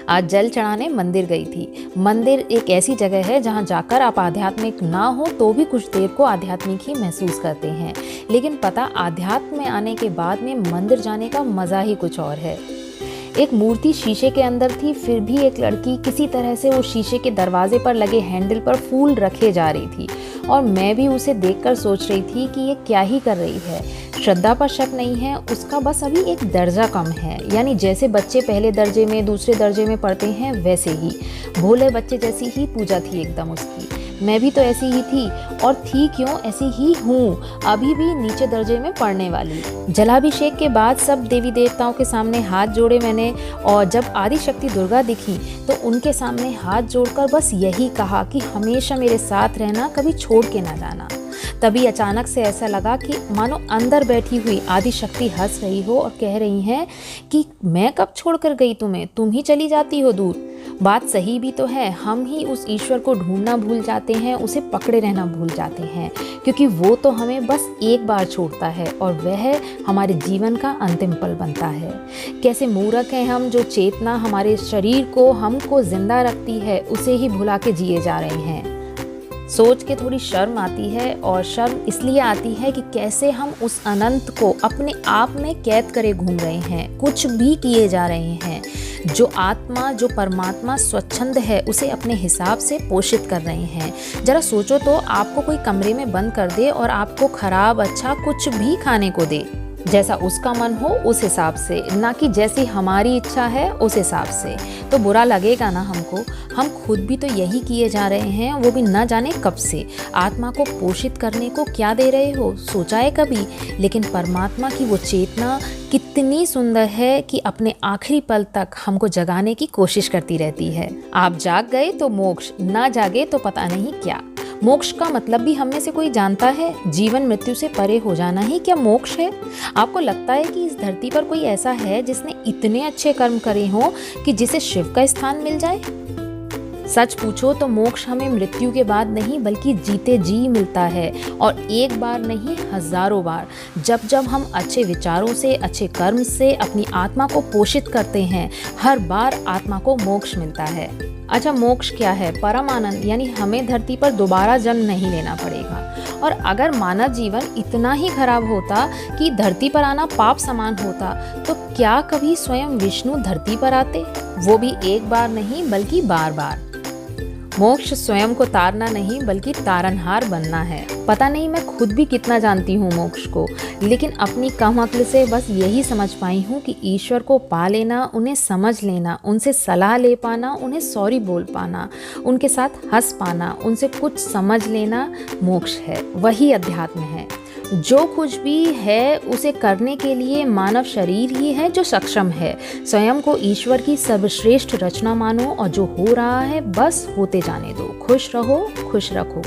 आज जल चढ़ाने मंदिर गई थी। मंदिर एक ऐसी जगह है जहाँ जाकर आप आध्यात्मिक ना हो तो भी कुछ देर को आध्यात्मिक ही महसूस करते हैं। लेकिन पता, आध्यात्म में आने के बाद में मंदिर जाने का मज़ा ही कुछ और है। एक मूर्ति शीशे के अंदर थी, फिर भी एक लड़की किसी तरह से वो शीशे के दरवाजे पर लगे हैंडल पर फूल रखे जा रही थी और मैं भी उसे देखकर सोच रही थी कि ये क्या ही कर रही है। श्रद्धा पर शक नहीं है, उसका बस अभी एक दर्जा कम है। यानी जैसे बच्चे पहले दर्जे में दूसरे दर्जे में पढ़ते हैं वैसे ही भोले बच्चे जैसी ही पूजा थी एकदम उसकी। मैं भी तो ऐसी ही थी, और थी क्यों, ऐसी ही हूँ, अभी भी नीचे दर्जे में पढ़ने वाली। जलाभिषेक के बाद सब देवी देवताओं के सामने हाथ जोड़े मैंने, और जब आदि शक्ति दुर्गा दिखी तो उनके सामने हाथ जोड़कर बस यही कहा कि हमेशा मेरे साथ रहना, कभी छोड़ के ना जाना। तभी अचानक से ऐसा लगा कि मानो अंदर बैठी हुई आदि शक्ति हंस रही हो और कह रही हैं कि मैं कब छोड़कर गई तुम्हें, तुम ही चली जाती हो दूर। बात सही भी तो है, हम ही उस ईश्वर को ढूंढना भूल जाते हैं, उसे पकड़े रहना भूल जाते हैं, क्योंकि वो तो हमें बस एक बार छोड़ता है और वह हमारे जीवन का अंतिम पल बनता है। कैसे मूर्ख हैं हम, जो चेतना हमारे शरीर को हमको जिंदा रखती है उसे ही भुला के जिए जा रहे हैं। सोच के थोड़ी शर्म आती है, और शर्म इसलिए आती है कि कैसे हम उस अनंत को अपने आप में कैद करे घूम रहे हैं, कुछ भी किए जा रहे हैं। जो आत्मा, जो परमात्मा स्वच्छंद है, उसे अपने हिसाब से पोषित कर रहे हैं। जरा सोचो तो, आपको कोई कमरे में बंद कर दे और आपको खराब अच्छा कुछ भी खाने को दे, जैसा उसका मन हो उस हिसाब से, ना कि जैसी हमारी इच्छा है उस हिसाब से, तो बुरा लगेगा ना हमको। हम खुद भी तो यही किए जा रहे हैं, वो भी न जाने कब से। आत्मा को पोषित करने को क्या दे रहे हो, सोचा है कभी? लेकिन परमात्मा की वो चेतना कितनी सुंदर है कि अपने आखिरी पल तक हमको जगाने की कोशिश करती रहती है। आप जाग गए तो मोक्ष, ना जागे तो पता नहीं क्या। मोक्ष का मतलब भी हम में से कोई जानता है? जीवन मृत्यु से परे हो जाना ही क्या मोक्ष है? आपको लगता है कि इस धरती पर कोई ऐसा है जिसने इतने अच्छे कर्म करे हों कि जिसे शिव का स्थान मिल जाए? सच पूछो तो मोक्ष हमें मृत्यु के बाद नहीं बल्कि जीते जी मिलता है, और एक बार नहीं हजारों बार। जब जब हम अच्छे विचारों से, अच्छे कर्म से अपनी आत्मा को पोषित करते हैं, हर बार आत्मा को मोक्ष मिलता है। अच्छा, मोक्ष क्या है? परम आनंद, यानी हमें धरती पर दोबारा जन्म नहीं लेना पड़ेगा। और अगर मानव जीवन इतना ही खराब होता कि धरती पर आना पाप समान होता, तो क्या कभी स्वयं विष्णु धरती पर आते? वो भी एक बार नहीं बल्कि बार बार। मोक्ष स्वयं को तारना नहीं बल्कि तारनहार बनना है। पता नहीं मैं खुद भी कितना जानती हूँ मोक्ष को, लेकिन अपनी कम अक्ल से बस यही समझ पाई हूँ कि ईश्वर को पा लेना, उन्हें समझ लेना, उनसे सलाह ले पाना, उन्हें सॉरी बोल पाना, उनके साथ हंस पाना, उनसे कुछ समझ लेना मोक्ष है, वही अध्यात्म है। जो कुछ भी है उसे करने के लिए मानव शरीर ही है जो सक्षम है। स्वयं को ईश्वर की सर्वश्रेष्ठ रचना मानो, और जो हो रहा है बस होते जाने दो। खुश रहो, खुश रखो।